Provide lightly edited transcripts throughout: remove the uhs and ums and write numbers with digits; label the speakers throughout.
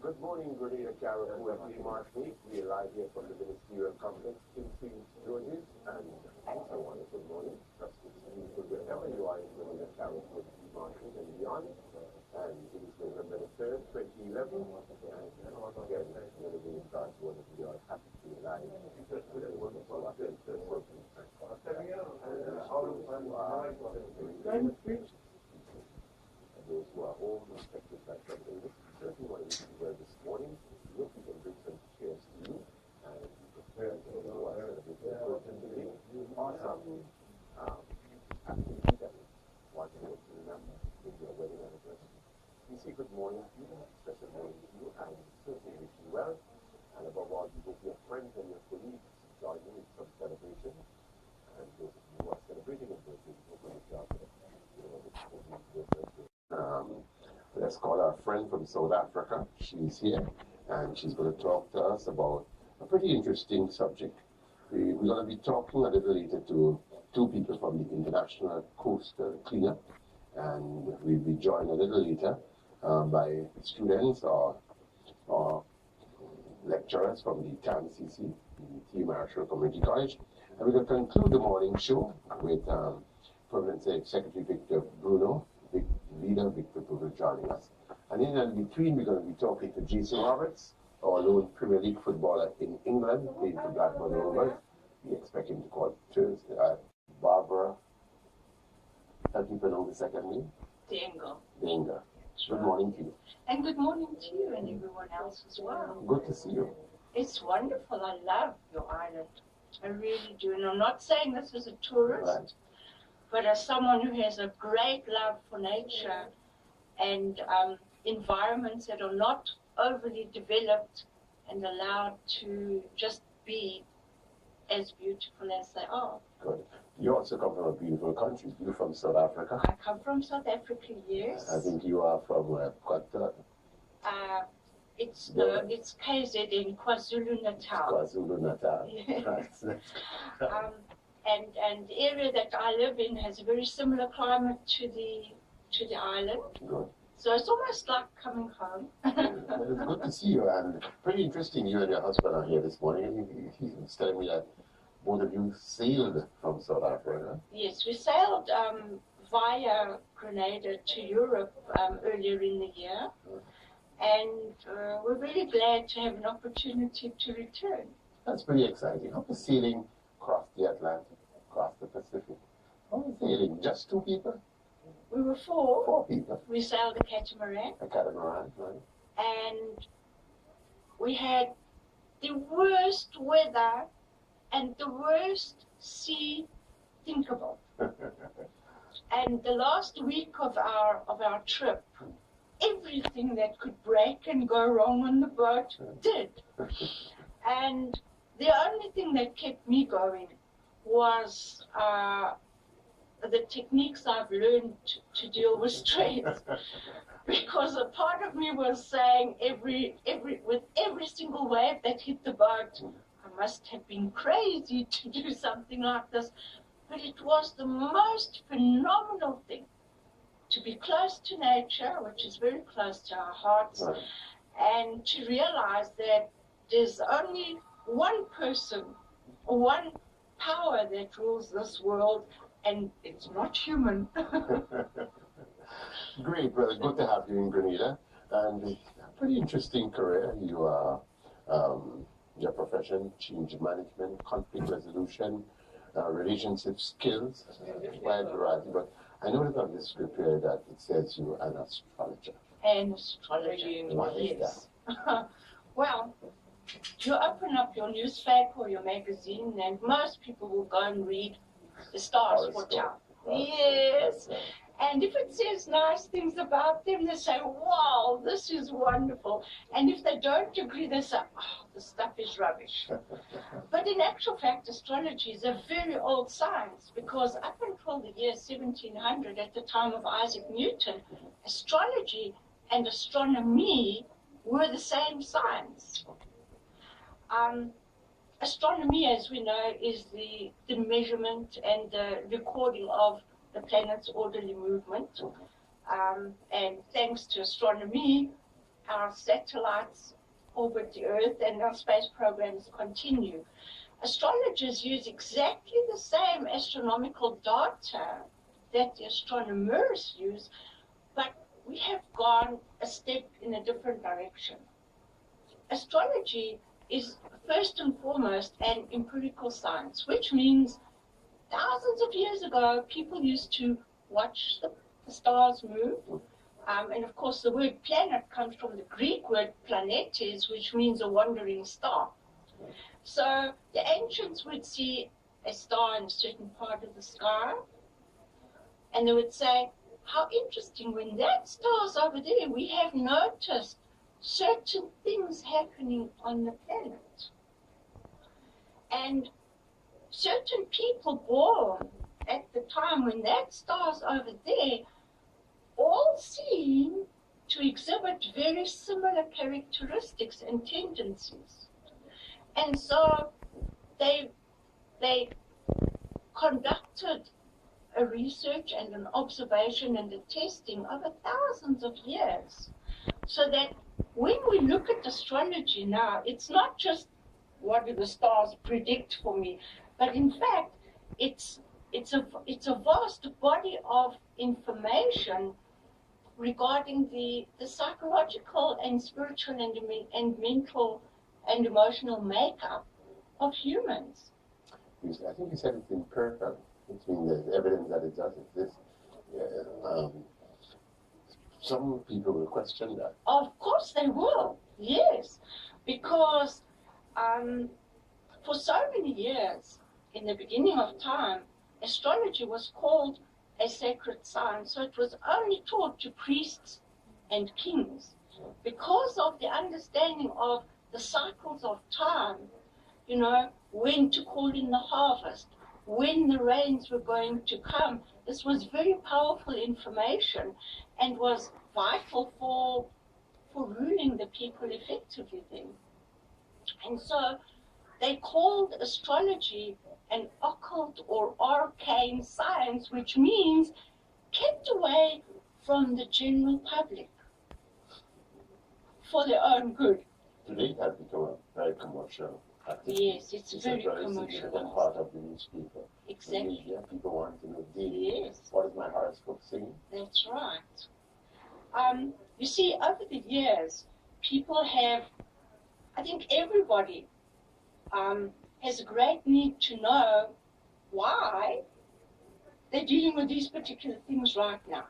Speaker 1: Good morning, Grenada, Carol, whoever you might be. We are live here from the Ministerial Complex in St. George's, and also a wonderful morning. Just to see you wherever you are in Grenada, Carol, with the market and beyond. And it is November the 3rd, 2011. And again, another day in God's word, we are happy to be alive. With a wonderful those who are home, respected by something. Certainly what we were this morning, look, we can bring some chairs to you, and prepare to know us a bit more today. Awesome activity that one would remember in your wedding anniversary. We say good morning to you, special morning to you, and certainly wish you well. And above all, you hope your friends and your colleagues join you in some celebration. And those of you who are celebrating a birthday, hope you job let's call our friend from South Africa. She's here, and she's going to talk to us about a pretty interesting subject. We're going to be talking a little later to two people from the International Coastal Cleanup, and we'll be joined a little later by students or lecturers from the TAMCC, the T. Marshall Community College. And we're going to conclude the morning show with Permanent Secretary Victor Bruno, leader Victor Bruno joining us. And in between, we're going to be talking to Jason Roberts, our lone Premier League footballer in England, playing for Blackburn Rovers. We expect him to call Thursday. Barbra, help me pronounce the second name? Denga. Good morning to you.
Speaker 2: And good morning to you and everyone else as well.
Speaker 1: Good to see you.
Speaker 2: It's wonderful. I love your island. I really do. And I'm not saying this as a tourist.
Speaker 1: Right.
Speaker 2: But as someone who has a great love for nature and environments that are not overly developed and allowed to just be as beautiful as they are.
Speaker 1: Good. You also come from a beautiful country. You're from South Africa.
Speaker 2: I come from South Africa, yes.
Speaker 1: I think you are from Qatar.
Speaker 2: It's KZN, KwaZulu-Natal.
Speaker 1: KwaZulu-Natal.
Speaker 2: Yes. And the area that I live in has a very similar climate to the island.
Speaker 1: Good.
Speaker 2: So it's almost like coming home.
Speaker 1: Well, it's good to see you, and pretty interesting. You and your husband are here this morning. He was telling me that both of you sailed from South Africa.
Speaker 2: Yes, we sailed via Grenada to Europe earlier in the year, and we're really glad to have an opportunity to return.
Speaker 1: That's pretty exciting. How was sailing across the Atlantic, across the Pacific? How was sailing? Just two people?
Speaker 2: We were four.
Speaker 1: Four people.
Speaker 2: We sailed a catamaran.
Speaker 1: A catamaran, right.
Speaker 2: And we had the worst weather and the worst sea thinkable. And the last week of our trip, everything that could break and go wrong on the boat did. And the only thing that kept me going was the techniques I've learned to deal with stress. Because a part of me was saying with every single wave that hit the boat, I must have been crazy to do something like this. But it was the most phenomenal thing to be close to nature, which is very close to our hearts,
Speaker 1: Right.
Speaker 2: and to realize that there's only one person or one power that rules this world, and it's not human.
Speaker 1: Great, brother. Good to have you in Grenada. And a pretty interesting career. You are, your profession, change management, conflict resolution, relationship skills, wide variety. But I noticed on this script here that it says you're an astrologer.
Speaker 2: An astrologer,
Speaker 1: What is
Speaker 2: yes. Well, you open up your newspaper or your magazine, and most people will go and read the stars for town. Yes. And if it says nice things about them, they say, wow, this is wonderful. And if they don't agree, they say, oh, this stuff is rubbish. But in actual fact, astrology is a very old science, because up until the year 1700, at the time of Isaac Newton, astrology and astronomy were the same science. Astronomy, as we know, is the measurement and the recording of the planet's orderly movement. And thanks to astronomy, our satellites orbit the Earth and our space programs continue. Astrologers use exactly the same astronomical data that the astronomers use, but we have gone a step in a different direction. Astrology is first and foremost an empirical science, which means thousands of years ago, people used to watch the stars move. And of course, the word planet comes from the Greek word planetes, which means a wandering star. So the ancients would see a star in a certain part of the sky, and they would say, how interesting, when that star's over there, we have noticed certain things happening on the planet. And certain people born at the time when that star's over there all seem to exhibit very similar characteristics and tendencies. And so they conducted a research and an observation and a testing over thousands of years, so that when we look at astrology now, it's not just what do the stars predict for me, but in fact, it's a vast body of information regarding the psychological and spiritual and mental and emotional makeup of humans.
Speaker 1: I think you said it's empirical, which means there's evidence that it does exist. Some people will question that.
Speaker 2: Of course they will, yes, because for so many years, in the beginning of time, astrology was called a sacred science, so it was only taught to priests and kings. Because of the understanding of the cycles of time, you know, when to call in the harvest, when the rains were going to come, this was very powerful information and was vital for ruling the people effectively then. And so they called astrology an occult or arcane science, which means kept away from the general public for their own good.
Speaker 1: Today it has become a very commercial activity.
Speaker 2: Yes, it's very commercial.
Speaker 1: Significant part of the newspaper.
Speaker 2: Exactly.
Speaker 1: The media, people want to know daily.
Speaker 2: Yes.
Speaker 1: What is my horoscope saying?
Speaker 2: That's right. You see, over the years, people have, I think everybody has a great need to know why they're dealing with these particular things right now.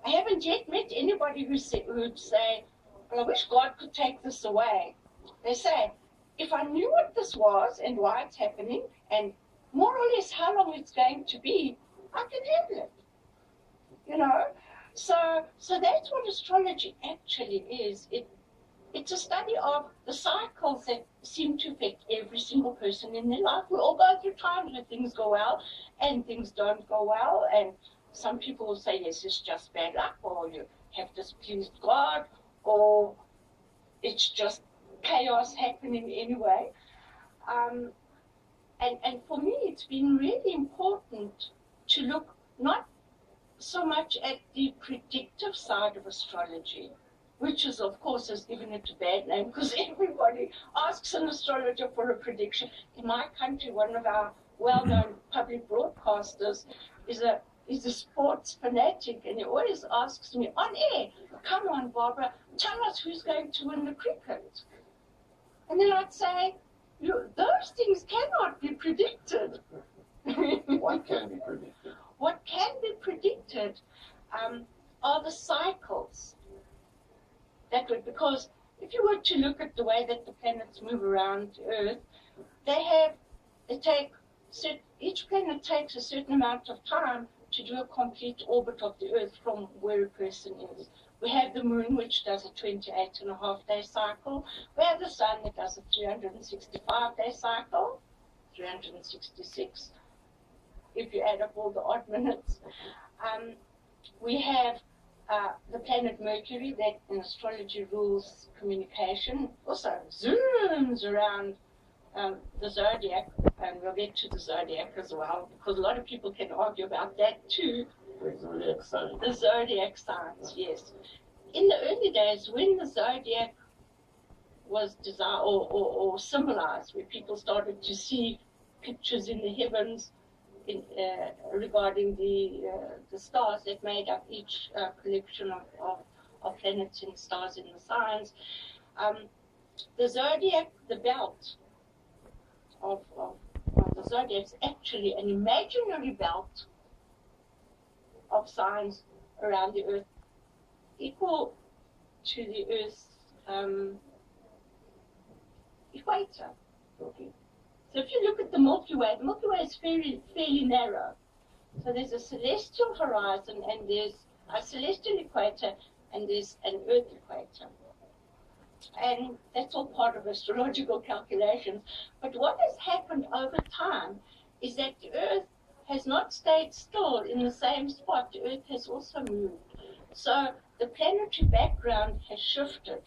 Speaker 2: I haven't yet met anybody who'd say, well, I wish God could take this away. They say, if I knew what this was and why it's happening, and more or less how long it's going to be, I can handle it. You know? So that's what astrology actually is. It's a study of the cycles that seem to affect every single person in their life. We all go through times where things go well and things don't go well, and some people will say, yes, it's just bad luck, or you have displeased God, or it's just chaos happening anyway. And for me, it's been really important to look not so much at the predictive side of astrology, which is, of course, has given it a bad name because everybody asks an astrologer for a prediction. In my country, one of our well-known public broadcasters is a sports fanatic, and he always asks me on air, come on, Barbara, tell us who's going to win the cricket. And then I'd say, those things cannot be predicted.
Speaker 1: What can be predicted?
Speaker 2: What can be predicted are the cycles. Because if you were to look at the way that the planets move around Earth, each planet takes a certain amount of time to do a complete orbit of the Earth from where a person is. We have the moon, which does a 28.5-day cycle. We have the sun that does a 365-day cycle, 366, if you add up all the odd minutes. We have the planet Mercury, that in astrology rules communication, also zooms around the zodiac, and we'll get to the zodiac as well, because a lot of people can argue about that too.
Speaker 1: The zodiac sign.
Speaker 2: The zodiac signs, yes. in the early days, when the zodiac was designed or symbolized, where people started to see pictures in the heavens regarding the stars that made up each collection of planets and stars in the signs, the zodiac, the belt of the zodiac is actually an imaginary belt of signs around the Earth, equal to the Earth's equator.
Speaker 1: Okay.
Speaker 2: So if you look at the Milky Way is fairly narrow. So there's a celestial horizon, and there's a celestial equator, and there's an Earth equator. And that's all part of astrological calculations. But what has happened over time is that the Earth has not stayed still in the same spot. The Earth has also moved. So the planetary background has shifted.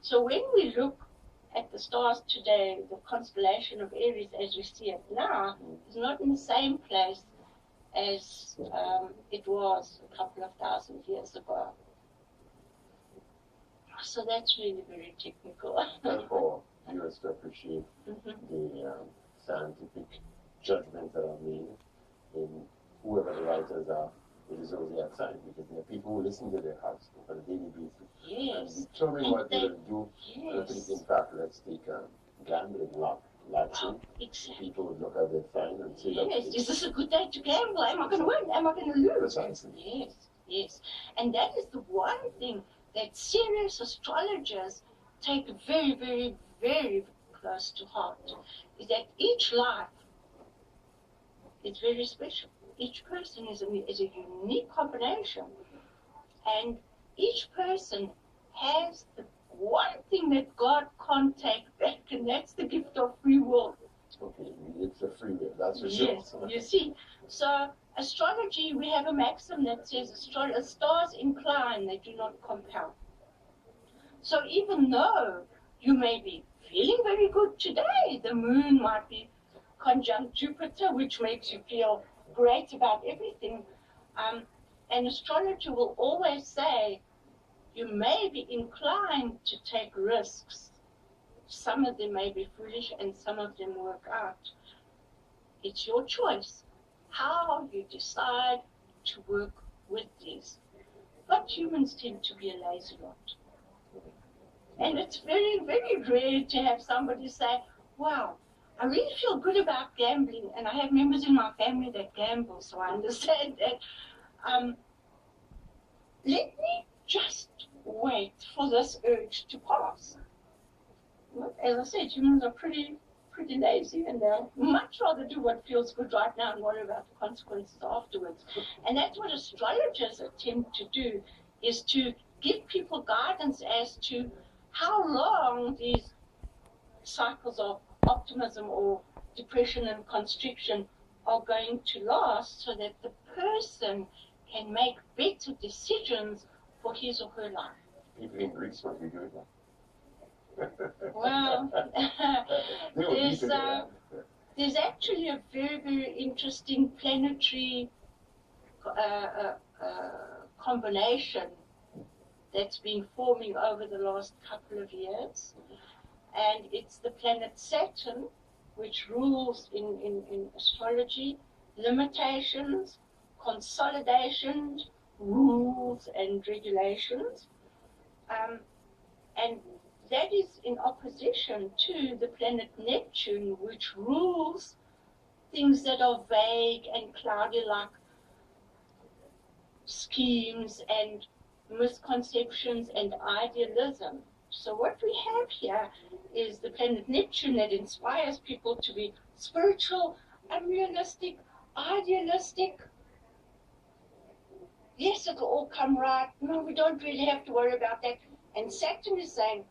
Speaker 2: So when we look at the stars today, the constellation of Aries as we see it now is not in the same place as it was a couple of thousand years ago. So that's really very technical.
Speaker 1: And for viewers to appreciate the scientific judgments that are made in whoever the writers are with the zodiac sign, because there are people who listen to their hearts on a daily basis.
Speaker 2: Yes.
Speaker 1: And determine what they will do.
Speaker 2: Yes.
Speaker 1: And I think, in fact, let's take gambling, lottery.
Speaker 2: Exactly.
Speaker 1: People would look at their sign and say, look,
Speaker 2: Yes, is this a good day to gamble? Am I going to win? Am I going to lose?
Speaker 1: Precisely.
Speaker 2: Yes, yes. And that is the one thing that serious astrologers take very, very, very close to heart, is that each life is very special. Each person is a unique combination. And each person has the one thing that God can't take back, and that's the gift of free will.
Speaker 1: Okay, it's a free will, that's for sure.
Speaker 2: Yes, you see. So astrology, we have a maxim that says stars incline, they do not compel. So even though you may be feeling very good today, the moon might be conjunct Jupiter, which makes you feel great about everything. An astrologer will always say you may be inclined to take risks. Some of them may be foolish and some of them work out. It's your choice how you decide to work with these. But humans tend to be a lazy lot. And it's very, very rare to have somebody say, wow, I really feel good about gambling, and I have members in my family that gamble, so I understand that. Let me just wait for this urge to pass. As I said, humans are pretty lazy, and they'll much rather do what feels good right now and worry about the consequences afterwards. And that's what astrologers attempt to do, is to give people guidance as to how long these cycles of optimism or depression and constriction are going to last, so that the person can make better decisions for his or her life.
Speaker 1: People in Greece must be doing that.
Speaker 2: Well, there's actually a very, very interesting planetary combination that's been forming over the last couple of years. And it's the planet Saturn, which rules in astrology, limitations, consolidations, rules and regulations. And that is in opposition to the planet Neptune, which rules things that are vague and cloudy, like schemes and misconceptions and idealism. So what we have here is the planet Neptune that inspires people to be spiritual, unrealistic, idealistic. Yes, it'll all come right. No, we don't really have to worry about that. And Saturn is saying,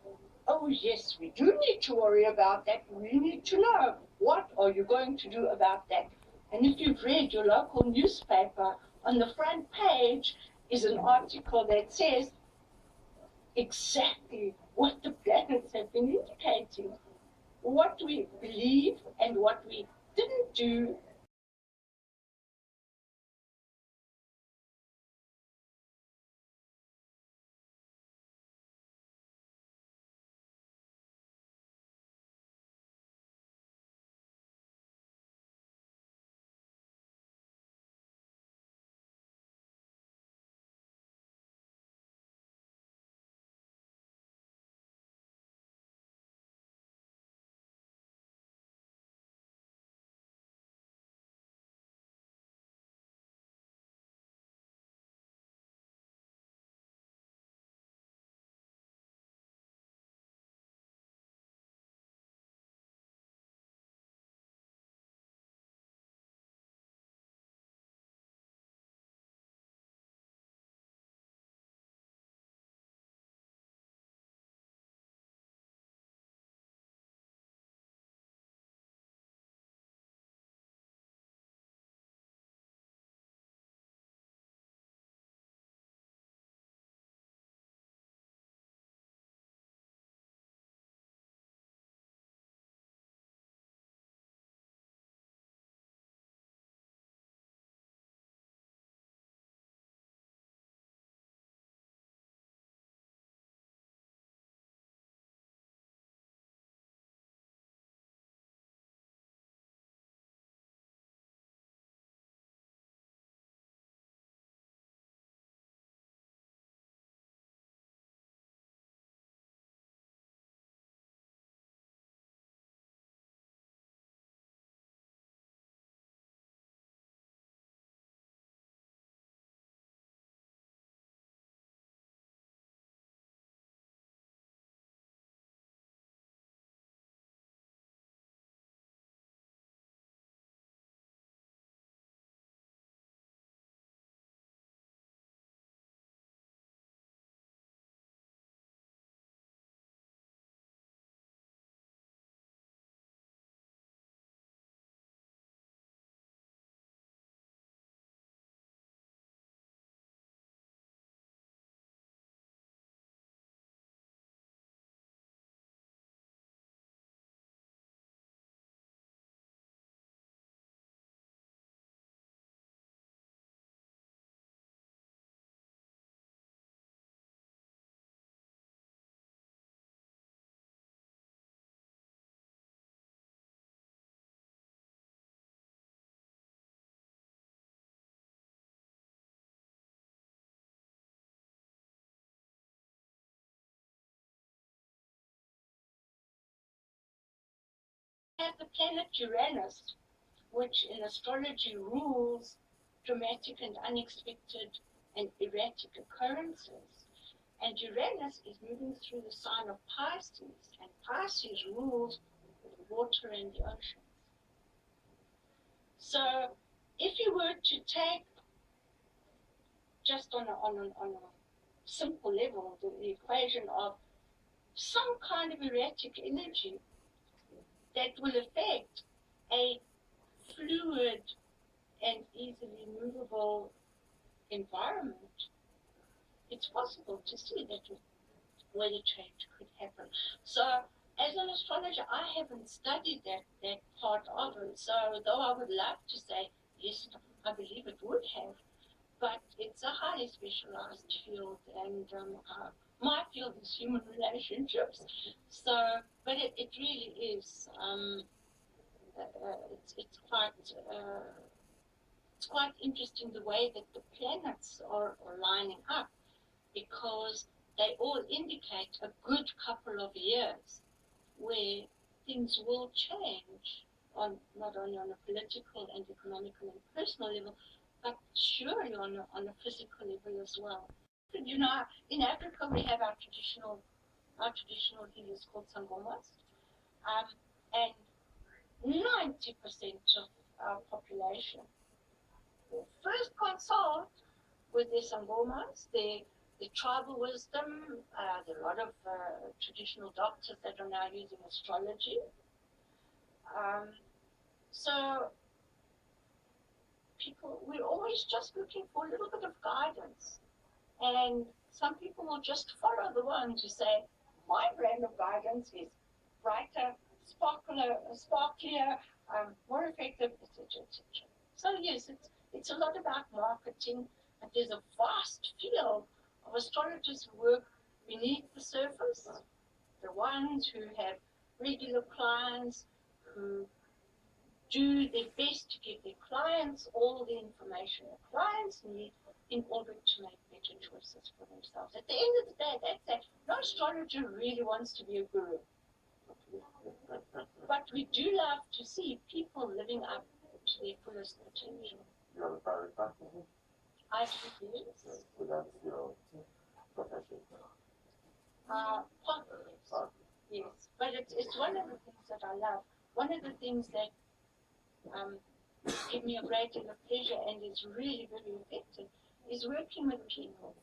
Speaker 2: oh yes, we do need to worry about that. We need to know, what are you going to do about that? And if you've read your local newspaper, on the front page is an article that says exactly what the planets have been indicating, what we believe and what we didn't do have the planet Uranus, which in astrology rules dramatic and unexpected and erratic occurrences. And Uranus is moving through the sign of Pisces, and Pisces rules the water and the ocean. So if you were to take, just on a simple level, the equation of some kind of erratic energy that will affect a fluid and easily movable environment, it's possible to see that weather change could happen. So as an astrologer, I haven't studied that part of it. So though I would love to say, yes, I believe it would have, but it's a highly specialized field, and my field is human relationships. So, but it really is, it's quite interesting the way that the planets are lining up, because they all indicate a good couple of years where things will change, not only on a political and economical and personal level, but surely on a physical level as well. You know, in Africa we have our traditional healers called sangomas, and 90% of our population will first consult with their sangomas, the tribal wisdom. There are a lot of traditional doctors that are now using astrology. So we're always just looking for a little bit of guidance. And some people will just follow the ones who say, my brand of guidance is brighter, sparklier, more effective, etc., etc. So yes, it's a lot about marketing, and there's a vast field of astrologers who work beneath the surface, the ones who have regular clients, who do their best to give their clients all the information the clients need in order to make better choices for themselves. At the end of the day, that's it. No astrologer really wants to be a guru. But we do love to see people living up to their fullest potential.
Speaker 1: You have a private practice?
Speaker 2: I do, yes.
Speaker 1: So that's your profession?
Speaker 2: Partly, yes. But it's one of the things that I love. One of the things that give me a great deal of pleasure and is really very effective is working with people,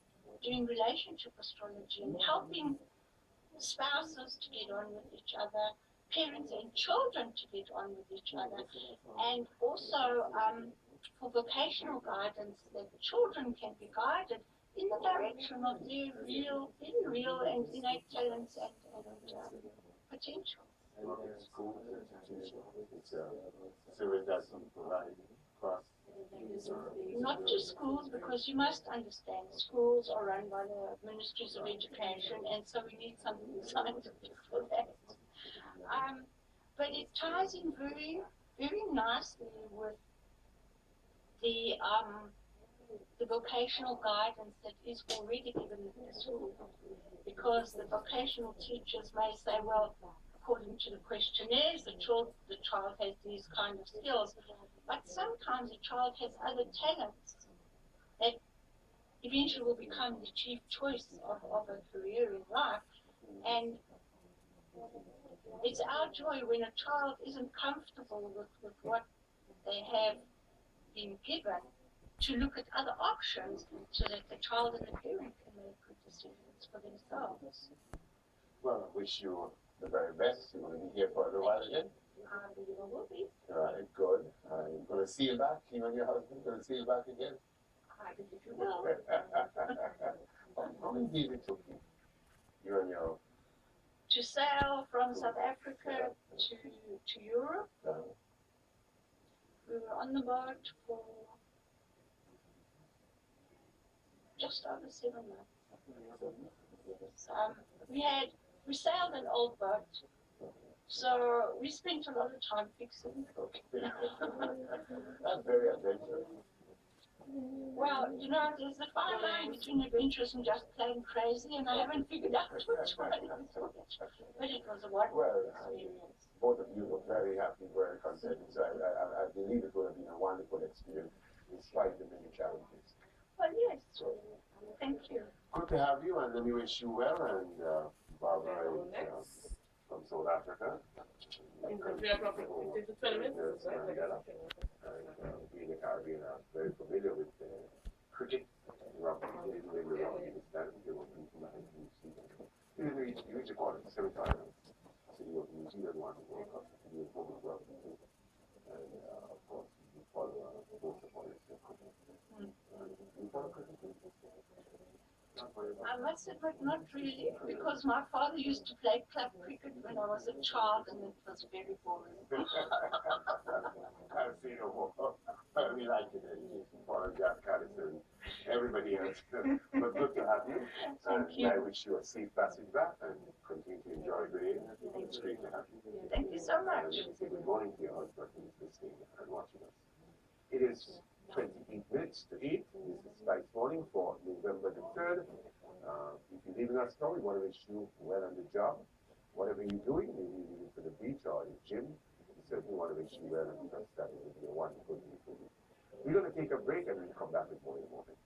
Speaker 2: doing relationship astrology and helping spouses to get on with each other, parents and children to get on with each other, and also for vocational guidance, that children can be guided in the direction of their real and innate talents and potential. Not just schools, because you must understand schools are run by the ministries of education, and so we need something scientific for that. But it ties in very, very nicely with the vocational guidance that is already given in the school, because the vocational teachers may say, well, according to the questionnaires, the child has these kind of skills, but sometimes the child has other talents that eventually will become the chief choice of a career in life. And it's our joy when a child isn't comfortable with what they have been given, to look at other options so that the child and the parent can make good decisions for themselves.
Speaker 1: Well, I wish you the very best. You're going to be here for a little while again.
Speaker 2: I believe I will be.
Speaker 1: All right, good. I'm going to see you back. You and your husband going to see you back again.
Speaker 2: I believe you will.
Speaker 1: How many days it took you? You and your...
Speaker 2: To sail from South Africa to Europe. We were on the boat for just over 7 months. Yes. We sailed an old boat, so we spent a lot of time fixing it.
Speaker 1: That's very adventurous.
Speaker 2: Well, you know, there's a fine line between adventurous and just plain crazy, and I haven't figured out which one is which. But it was a wonderful experience.
Speaker 1: Both of you look very happy, very content. So I believe it would have been a wonderful experience despite the many challenges.
Speaker 2: Well, yes. Thank you.
Speaker 1: Good to have you, and let me wish you well. And Barbra is from South Africa.
Speaker 3: In the 15 to 20 minutes.
Speaker 1: We in the Caribbean are very familiar with cricket. Rugby, they do the rugby in Stanley. They were from New Zealand. You reach a quarter to semi-final. So you have New Zealand won the World Cup. You have women's rugby too. And of course, you follow both of us. You follow cricket too?
Speaker 2: I must admit, not really, because my father used to play club cricket when I was a child, and it was very boring.
Speaker 1: I've seen a whole. We like it. You follow Jack Caddison, everybody else. But good to have you.
Speaker 2: Thank you.
Speaker 1: I wish you a safe passage back and continue to enjoy Grenada. It's great to have you.
Speaker 2: Thank you so much.
Speaker 1: Good morning to your husband who's listening and watching us. It is 28 minutes to 8. This is Spice Morning for November the 3rd. If you're leaving us now, we want to wish you well on the job. Whatever you're doing, maybe you're leaving for the beach or the gym, we certainly want to wish you well, and because that will be a wonderful thing for you. We're going to take a break and we'll come back with more in a moment.